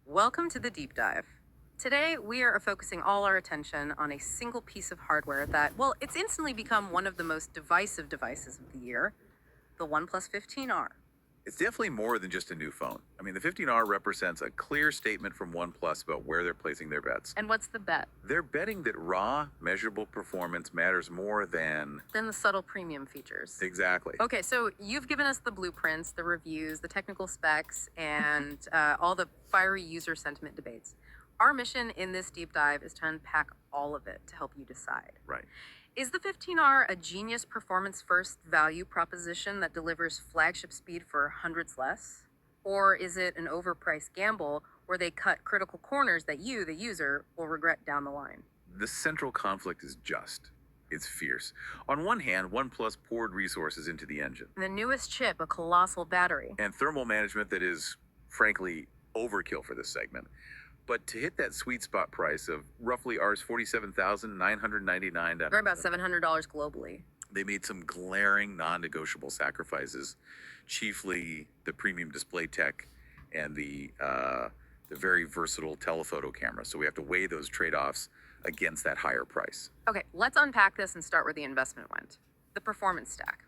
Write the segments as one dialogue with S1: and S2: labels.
S1: Welcome to the deep dive. Today, we are focusing all our attention on a single piece of hardware that, well, it's instantly become one of the most divisive devices of the year, the OnePlus 15R.
S2: It's definitely more than just a new phone. I mean, the 15R represents a clear statement from OnePlus about where they're placing their bets.
S1: And what's the bet?
S2: They're betting that raw, measurable performance matters more than.
S1: Then the subtle premium features.
S2: Exactly.
S1: Okay, so you've given us the blueprints, the reviews, the technical specs, and all the fiery user sentiment debates. Our mission in this deep dive is to unpack all of it to help you decide.
S2: Right.
S1: Is the 15R a genius performance first value proposition that delivers flagship speed for hundreds less? Or is it an overpriced gamble where they cut critical corners that you, the user, will regret down the line?
S2: The central conflict is just. It's fierce. On one hand, OnePlus poured resources into the engine
S1: The newest chip, a colossal battery.
S2: and thermal management that is, frankly, overkill for this segment. But to hit that sweet spot price of roughly Rs $47,999,
S1: They're about $700 globally.
S2: they made some glaring non-negotiable sacrifices, chiefly the premium display tech and the very versatile telephoto camera. So we have to weigh those trade-offs against that higher price.
S1: Okay, let's unpack this and start where the investment went. The performance stack.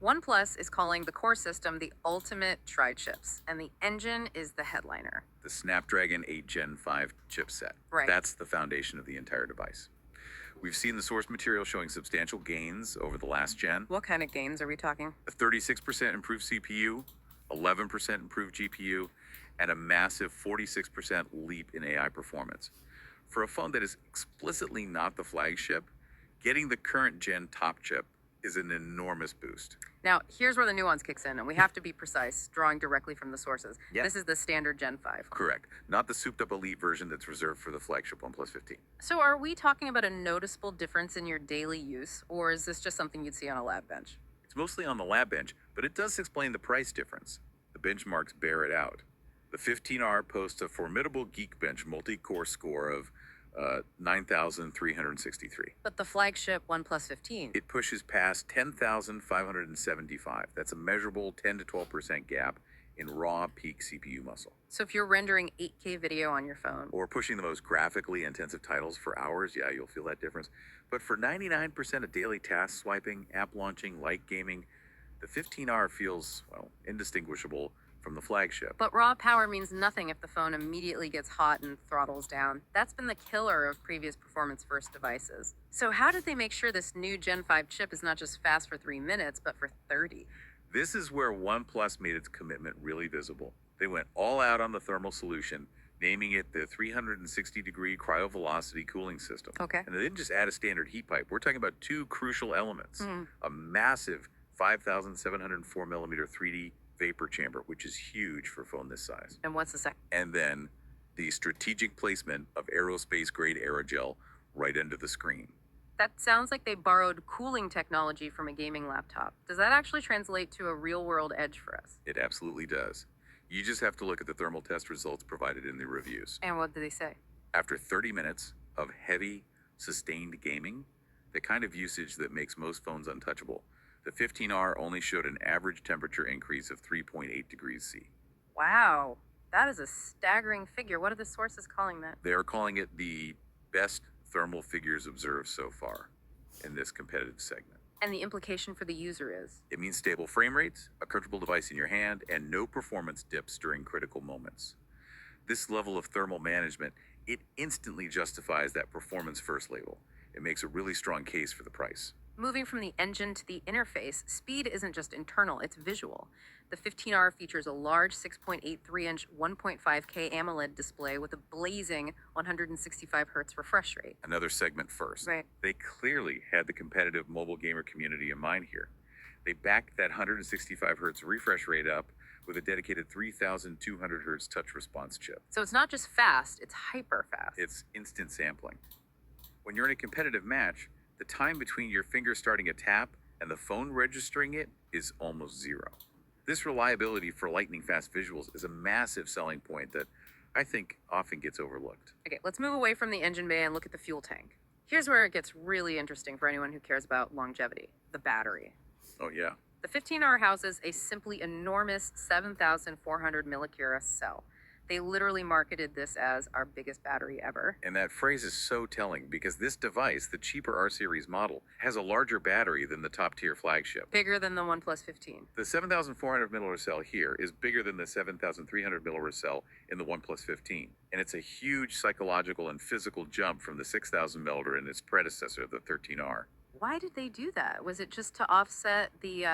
S1: OnePlus is calling the core system the ultimate tri-chips, and the engine is the headliner.
S2: The Snapdragon 8 Gen 5 chipset.
S1: Right.
S2: That's the foundation of the entire device. We've seen the source material showing substantial gains over the last gen.
S1: What kind of gains are we talking?
S2: A 36% improved CPU, 11% improved GPU, and a massive 46% leap in AI performance. For a phone that is explicitly not the flagship, getting the current gen top chip is an enormous boost.
S1: Now, here's where the nuance kicks in, and we have to be precise, drawing directly from the sources.
S2: Yeah.
S1: This is the standard Gen 5.
S2: Correct. Not the souped up elite version that's reserved for the flagship OnePlus 15.
S1: So are we talking about a noticeable difference in your daily use, or is this just something you'd see on a lab bench?
S2: It's mostly on the lab bench, but it does explain the price difference. The benchmarks bear it out. The 15R posts a formidable Geekbench multi-core score of 9,363.
S1: But the flagship OnePlus 15.
S2: It pushes past 10,575. That's a measurable 10 to 12% gap in raw peak CPU muscle.
S1: So if you're rendering 8K video on your phone,
S2: Or pushing the most graphically intensive titles for hours, yeah, you'll feel that difference. But for 99% of daily task swiping, app launching, light gaming, the 15R feels, well, indistinguishable from the flagship.
S1: but raw power means nothing if the phone immediately gets hot and throttles down. That's been the killer of previous performance first devices. So how did they make sure this new Gen 5 chip is not just fast for 3 minutes, but for 30?
S2: This is where OnePlus made its commitment really visible. They went all out on the thermal solution, naming it the 360-degree cryovelocity cooling system.
S1: Okay.
S2: And they didn't just add a standard heat pipe. We're talking about two crucial elements.
S1: Mm.
S2: A massive 5,704 millimeter 3D vapor chamber, which is huge for a phone this size.
S1: And what's the second?
S2: And then the strategic placement of aerospace-grade aerogel right under the screen.
S1: That sounds like they borrowed cooling technology from a gaming laptop. Does that actually translate to a real-world edge for us?
S2: It absolutely does. You just have to look at the thermal test results provided in the reviews.
S1: And what do they say?
S2: After 30 minutes of heavy, sustained gaming, the kind of usage that makes most phones untouchable, the 15R only showed an average temperature increase of 3.8 degrees C.
S1: Wow, that is a staggering figure. What are the sources calling that?
S2: They are calling it the best thermal figures observed so far in this competitive segment.
S1: And the implication for the user is?
S2: It means stable frame rates, a comfortable device in your hand, and no performance dips during critical moments. This level of thermal management, it instantly justifies that performance first label. It makes a really strong case for the price.
S1: Moving from the engine to the interface, speed isn't just internal, it's visual. The 15R features a large 6.83-inch 1.5K AMOLED display with a blazing 165 Hz refresh rate.
S2: Another segment first.
S1: Right.
S2: They clearly had the competitive mobile gamer community in mind here. They backed that 165 Hz refresh rate up with a dedicated 3,200 Hz touch response chip.
S1: So it's not just fast, it's hyper fast.
S2: It's instant sampling. When you're in a competitive match, the time between your finger starting a tap and the phone registering it is almost zero. This reliability for lightning fast visuals is a massive selling point that I think often gets overlooked.
S1: Okay, let's move away from the engine bay and look at the fuel tank. Here's where it gets really interesting for anyone who cares about longevity, the battery.
S2: Oh yeah.
S1: The 15R houses a simply enormous 7,400 millicurie cell. They literally marketed this as our biggest battery ever.
S2: And that phrase is so telling because this device, the cheaper R series model, has a larger battery than the top tier flagship.
S1: Bigger than the OnePlus 15.
S2: The 7,400 milliamp cell here is bigger than the 7,300 milliamp cell in the OnePlus 15, and it's a huge psychological and physical jump from the 6,000 milliamp in its predecessor, the 13R.
S1: Why did they do that? Was it just to offset the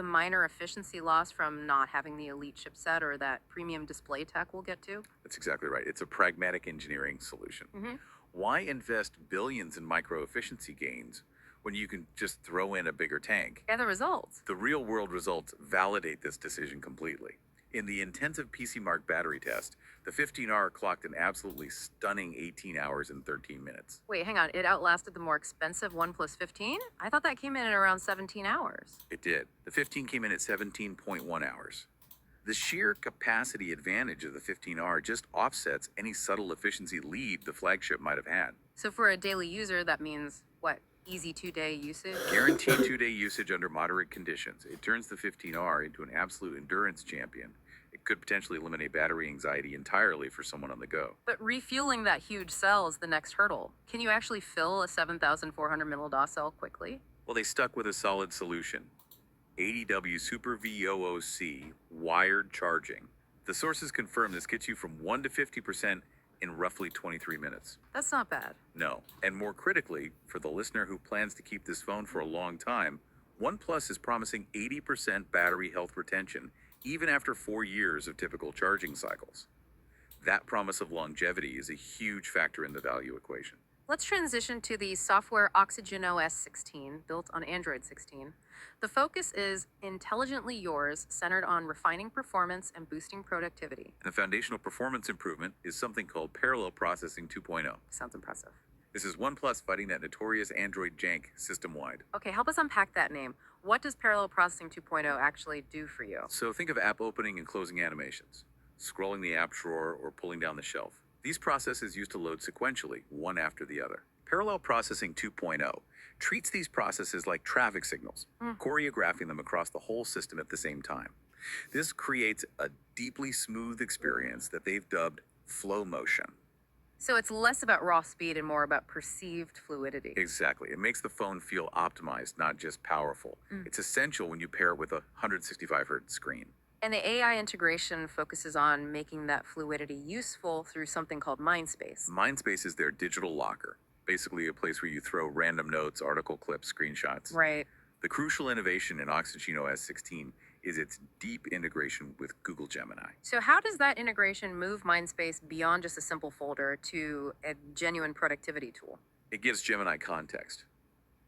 S1: minor efficiency loss from not having the elite chipset or that premium display tech we'll get to?
S2: That's exactly right. It's a pragmatic engineering solution.
S1: Mm-hmm.
S2: Why invest billions in micro efficiency gains when you can just throw in a bigger tank?
S1: And the results.
S2: The real world results validate this decision completely. In the intensive PC Mark battery test, the 15R clocked an absolutely stunning 18 hours and 13 minutes.
S1: Wait, hang on. It outlasted the more expensive OnePlus 15? I thought that came in at around 17 hours.
S2: It did. The 15 came in at 17.1 hours. The sheer capacity advantage of the 15R just offsets any subtle efficiency lead the flagship might have had.
S1: So for a daily user, that means what? Easy 2-day usage?
S2: Guaranteed 2-day usage under moderate conditions. It turns the 15R into an absolute endurance champion. It could potentially eliminate battery anxiety entirely for someone on the go.
S1: But refueling that huge cell is the next hurdle. Can you actually fill a 7,400 milliamp cell quickly?
S2: Well, they stuck with a solid solution. ADW Super VOOC wired charging. The sources confirm this gets you from 1 to 50% in roughly 23 minutes.
S1: That's not bad.
S2: No. And more critically, for the listener who plans to keep this phone for a long time, OnePlus is promising 80% battery health retention even after 4 years of typical charging cycles. That promise of longevity is a huge factor in the value equation.
S1: Let's transition to the software Oxygen OS 16, built on Android 16. The focus is intelligently yours, centered on refining performance and boosting productivity.
S2: And the foundational performance improvement is something called Parallel Processing 2.0.
S1: Sounds impressive.
S2: This is OnePlus fighting that notorious Android jank system-wide.
S1: Okay, help us unpack that name. What does Parallel Processing 2.0 actually do for you?
S2: So think of app opening and closing animations, scrolling the app drawer or pulling down the shelf. These processes used to load sequentially, one after the other. Parallel Processing 2.0 treats these processes like traffic signals, choreographing them across the whole system at the same time. This creates a deeply smooth experience that they've dubbed flow motion.
S1: So it's less about raw speed and more about perceived fluidity.
S2: Exactly. It makes the phone feel optimized, not just powerful. It's essential when you pair it with a 165 hertz screen.
S1: And the AI integration focuses on making that fluidity useful through something called Mindspace.
S2: Mindspace is their digital locker, basically a place where you throw random notes, article clips, screenshots.
S1: Right.
S2: The crucial innovation in Oxygen OS 16 is its deep integration with Google Gemini.
S1: So how does that integration move Mindspace beyond just a simple folder to a genuine productivity tool?
S2: It gives Gemini context.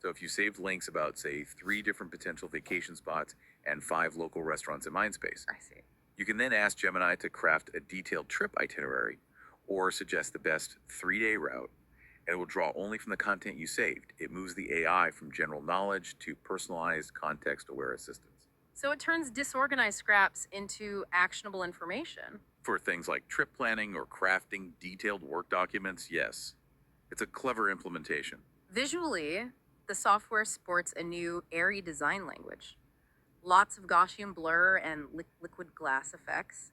S2: So if you saved links about, say, 3 different potential vacation spots and 5 local restaurants in Mindspace,
S1: I see.
S2: you can then ask Gemini to craft a detailed trip itinerary or suggest the best 3-day route, and it will draw only from the content you saved. It moves the AI from general knowledge to personalized, context-aware assistance.
S1: So it turns disorganized scraps into actionable information.
S2: For things like trip planning or crafting detailed work documents, yes. It's a clever implementation.
S1: Visually, the software sports a new airy design language. Lots of Gaussian blur and liquid glass effects.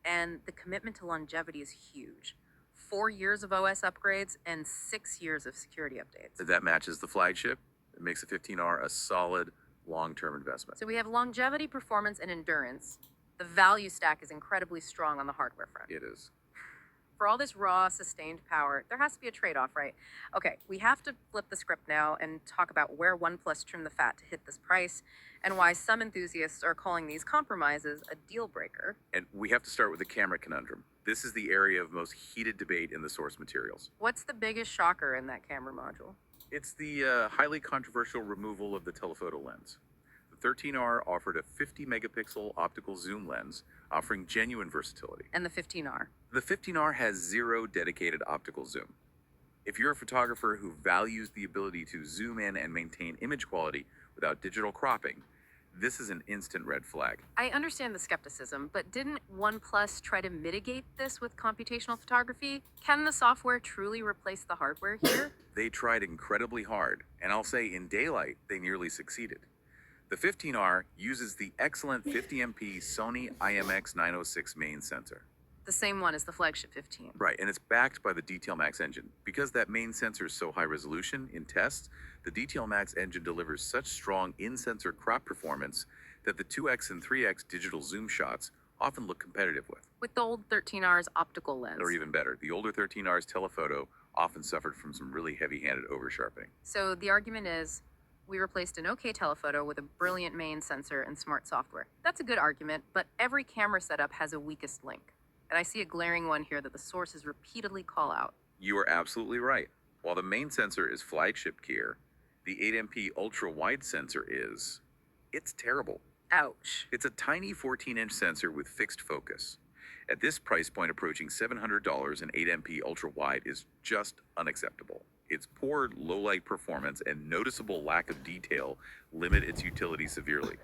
S1: And the commitment to longevity is huge. 4 years of OS upgrades and 6 years of security updates.
S2: That matches the flagship. It makes the 15R a solid long-term investment.
S1: So we have longevity, performance, and endurance. The value stack is incredibly strong on the hardware front.
S2: It is.
S1: For all this raw, sustained power, there has to be a trade-off, right? Okay, we have to flip the script now and talk about where OnePlus trimmed the fat to hit this price and why some enthusiasts are calling these compromises a deal breaker.
S2: And we have to start with the camera conundrum. This is the area of most heated debate in the source materials.
S1: What's the biggest shocker in that camera module?
S2: It's the highly controversial removal of the telephoto lens. The 13R offered a 50 megapixel optical zoom lens, offering genuine versatility.
S1: And the 15R.
S2: The 15R has 0 dedicated optical zoom. If you're a photographer who values the ability to zoom in and maintain image quality without digital cropping, this is an instant red flag.
S1: I understand the skepticism, but didn't OnePlus try to mitigate this with computational photography? Can the software truly replace the hardware here?
S2: They tried incredibly hard, and I'll say in daylight, they nearly succeeded. The 15R uses the excellent 50MP Sony IMX906 main sensor.
S1: The same one as the flagship 15.
S2: Right, and it's backed by the DTL Max engine. Because that main sensor is so high resolution in tests, the DTL Max engine delivers such strong in-sensor crop performance that the 2x and 3x digital zoom shots often look competitive with.
S1: With the old 13R's optical lens.
S2: Or even better, the older 13R's telephoto often suffered from some really heavy-handed oversharpening.
S1: So the argument is, we replaced an okay telephoto with a brilliant main sensor and smart software. That's a good argument, but every camera setup has a weakest link. And I see a glaring one here that the sources repeatedly call out.
S2: You are absolutely right. While the main sensor is flagship gear, the 8MP ultra-wide sensor is... it's terrible.
S1: Ouch.
S2: It's a tiny 14-inch sensor with fixed focus. At this price point approaching $700, an 8MP ultra-wide is just unacceptable. Its poor low-light performance and noticeable lack of detail limit its utility severely.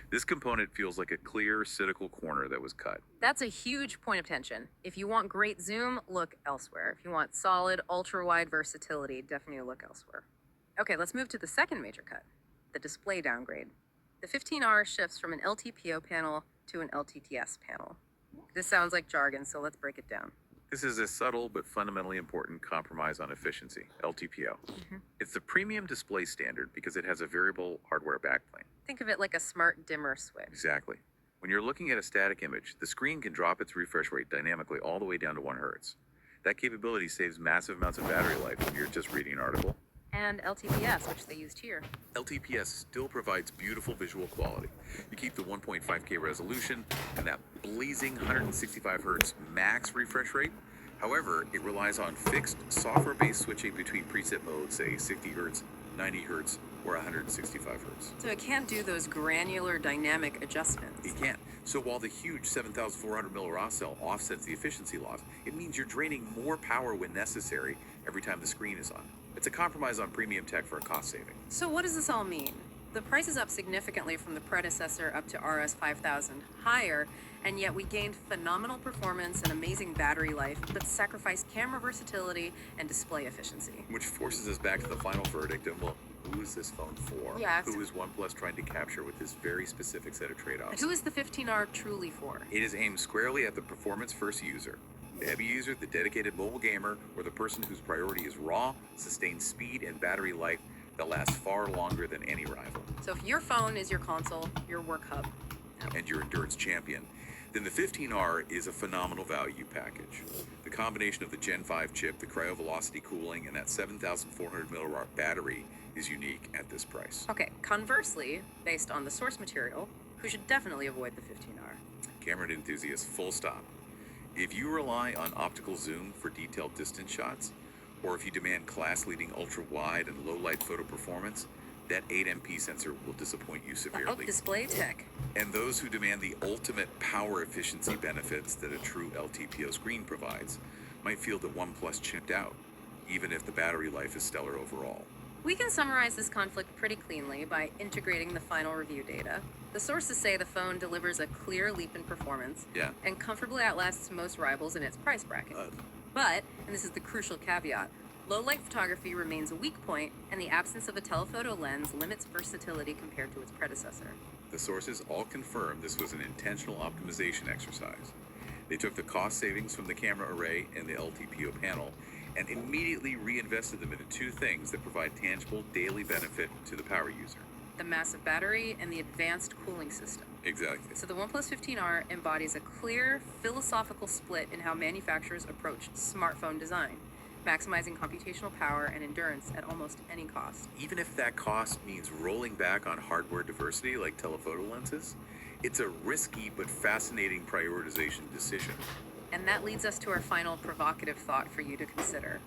S2: This component feels like a clear, cynical corner that was cut.
S1: That's a huge point of tension. If you want great zoom, look elsewhere. If you want solid, ultra-wide versatility, definitely look elsewhere. Okay, let's move to the second major cut, the display downgrade. The 15R shifts from an LTPO panel to an LTTS panel. This sounds like jargon, so let's break it down.
S2: This is a subtle but fundamentally important compromise on efficiency, LTPO. It's the premium display standard because it has a variable hardware backplane.
S1: Think of it like a smart dimmer switch.
S2: Exactly. When you're looking at a static image, the screen can drop its refresh rate dynamically all the way down to 1 Hz. That capability saves massive amounts of battery life when you're just reading an article.
S1: And LTPS, which they used here.
S2: LTPS still provides beautiful visual quality. You keep the 1.5K resolution and that blazing 165 Hz max refresh rate. However, it relies on fixed software-based switching between preset modes, say 60 Hz, 90 Hz, or 165 Hz.
S1: So it can't do those granular dynamic adjustments.
S2: It can't. So while the huge 7,400 milliwatt cell offsets the efficiency loss, it means you're draining more power when necessary every time the screen is on. It's a compromise on premium tech for a cost saving.
S1: So what does this all mean? The price is up significantly from the predecessor up to RS 5000 higher, and yet we gained phenomenal performance and amazing battery life, but sacrificed camera versatility and display efficiency.
S2: Which forces us back to the final verdict of, well, who is this phone for?
S1: Yeah,
S2: Who is OnePlus trying to capture with this very specific set of trade-offs?
S1: Who is the 15R truly for?
S2: It is aimed squarely at the performance-first user. The heavy user, the dedicated mobile gamer, or the person whose priority is raw, sustained speed, and battery life that lasts far longer than any rival.
S1: So if your phone is your console, your work hub,
S2: And your endurance champion, then the 15R is a phenomenal value package. The combination of the Gen 5 chip, the cryovelocity cooling, and that 7,400 milliwatt battery is unique at this price.
S1: Okay, conversely, based on the source material, who should definitely avoid the 15R?
S2: Camera enthusiasts, full stop. If you rely on optical zoom for detailed distance shots, or if you demand class-leading ultra-wide and low-light photo performance, that 8MP sensor will disappoint you severely.
S1: Display tech.
S2: And those who demand the ultimate power efficiency benefits that a true LTPO screen provides might feel that OnePlus chipped out, even if the battery life is stellar overall.
S1: We can summarize this conflict pretty cleanly by integrating the final review data. The sources say the phone delivers a clear leap in performance and comfortably outlasts most rivals in its price bracket. But, and this is the crucial caveat, low-light photography remains a weak point, and the absence of a telephoto lens limits versatility compared to its predecessor.
S2: The sources all confirm this was an intentional optimization exercise. They took the cost savings from the camera array and the LTPO panel and immediately reinvested them into two things that provide tangible daily benefit to the power user.
S1: The massive battery and the advanced cooling system.
S2: Exactly.
S1: So the OnePlus 15R embodies a clear philosophical split in how manufacturers approach smartphone design, maximizing computational power and endurance at almost any cost.
S2: Even if that cost means rolling back on hardware diversity like telephoto lenses, it's a risky but fascinating prioritization decision.
S1: And that leads us to our final provocative thought for you to consider.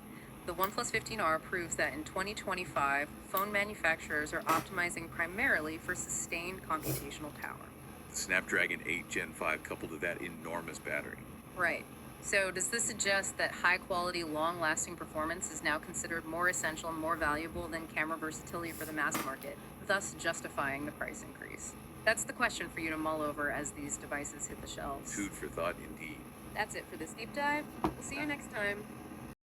S1: The OnePlus 15R proves that in 2025, phone manufacturers are optimizing primarily for sustained computational power.
S2: The Snapdragon 8 Gen 5 coupled with that enormous battery.
S1: Right. So does this suggest that high-quality, long-lasting performance is now considered more essential and more valuable than camera versatility for the mass market, thus justifying the price increase? That's the question for you to mull over as these devices hit the shelves.
S2: Food for thought indeed.
S1: That's it for this deep dive. We'll see you next time.